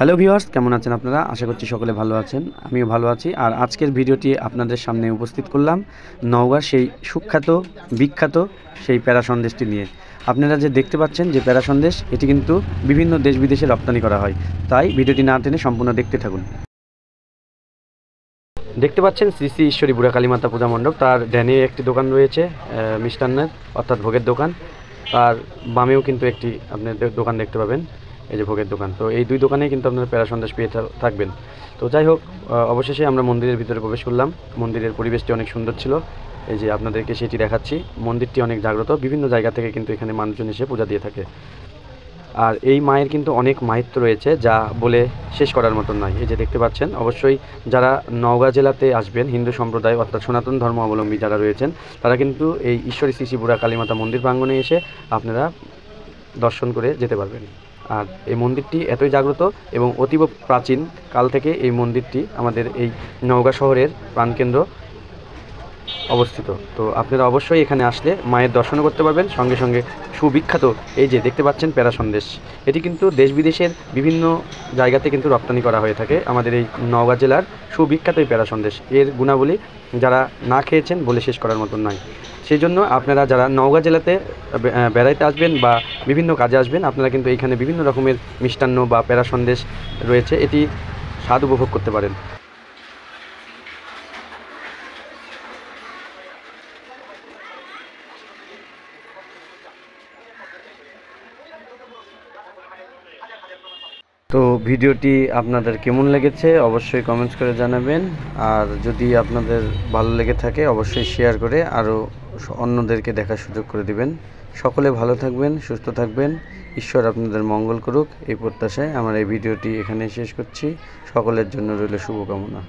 Hello viewers, কেমন আছেন আপনারা? আশা করছি সকলে ভালো আছেন। আমিও ভালো আছি। আর আজকের ভিডিওটি আপনাদের সামনে উপস্থিত করলাম নওগাঁর সেই সুখ্যাত বিখ্যাত সেই প্যারা সন্দেশটি নিয়ে। আপনারা যে দেখতে পাচ্ছেন যে প্যারা সন্দেশ, এটি কিন্তু বিভিন্ন দেশ বিদেশে রপ্তানি করা হয়। তাই ভিডিওটি না টেনে সম্পূর্ণ দেখতে থাকুন। দেখতে পাচ্ছেন শ্রী শ্রী ঈশ্বরী বুড়া কালীমাতা পূজা মণ্ডপ, তার ড্যানে একটি দোকান রয়েছে মিষ্টান্নের অর্থাৎ ভোগের দোকান। আর বামেও কিন্তু একটি আপনার দোকান দেখতে পাবেন, এই যে ভোগের দোকান। তো এই দুই দোকানেই কিন্তু আপনারা প্যারা সন্দেশ পেয়ে থাকবেন। তো যাই হোক, অবশেষে আমরা মন্দিরের ভিতরে প্রবেশ করলাম। মন্দিরের পরিবেশটি অনেক সুন্দর ছিল। এই যে আপনাদেরকে সেটি দেখাচ্ছি। মন্দিরটি অনেক জাগ্রত, বিভিন্ন জায়গা থেকে কিন্তু এখানে মানুষজন এসে পূজা দিয়ে থাকে। আর এই মায়ের কিন্তু অনেক মাহাত্ম্য রয়েছে, যা বলে শেষ করার মতন নয়। এই যে দেখতে পাচ্ছেন, অবশ্যই যারা নওগাঁ জেলাতে আসবেন, হিন্দু সম্প্রদায় অর্থাৎ সনাতন ধর্ম অবলম্বী যারা রয়েছেন, তারা কিন্তু এই ঈশ্বরী শ্রী শ্রী বুড়া কালীমাতা মন্দির প্রাঙ্গণে এসে আপনারা দর্শন করে যেতে পারবেন। আর এই মন্দিরটি এতই জাগ্রত এবং অতীব প্রাচীন কাল থেকে এই মন্দিরটি আমাদের এই নওগাঁ শহরের প্রাণকেন্দ্র অবস্থিত। তো আপনারা অবশ্যই এখানে আসলে মায়ের দর্শনও করতে পারবেন, সঙ্গে সঙ্গে সুবিখ্যাত এই যে দেখতে পাচ্ছেন প্যারা সন্দেশ, এটি কিন্তু দেশ বিদেশের বিভিন্ন জায়গাতে কিন্তু রপ্তানি করা হয়ে থাকে। আমাদের এই নওগাঁ জেলার সুবিখ্যাত এই প্যারা সন্দেশ, এর গুণাবলী যারা না খেয়েছেন বলে শেষ করার মতন নয়। সেই জন্য আপনারা যারা নওগাঁ জেলাতে বেড়াইতে আসবেন বা বিভিন্ন কাজে আসবেন, আপনারা কিন্তু এইখানে বিভিন্ন রকমের মিষ্টান্ন বা প্যারা সন্দেশ রয়েছে, এটি স্বাদ উপভোগ করতে পারেন। তো ভিডিওটি আপনাদের কেমন লেগেছে অবশ্যই কমেন্টস করে জানাবেন। আর যদি আপনাদের ভালো লেগে থাকে অবশ্যই শেয়ার করে আরও অন্যদেরকে দেখার সুযোগ করে দিবেন। সকলে ভালো থাকবেন, সুস্থ থাকবেন, ঈশ্বর আপনাদের মঙ্গল করুক, এই প্রত্যাশায় আমার এই ভিডিওটি এখানে শেষ করছি। সকলের জন্য রইল শুভকামনা।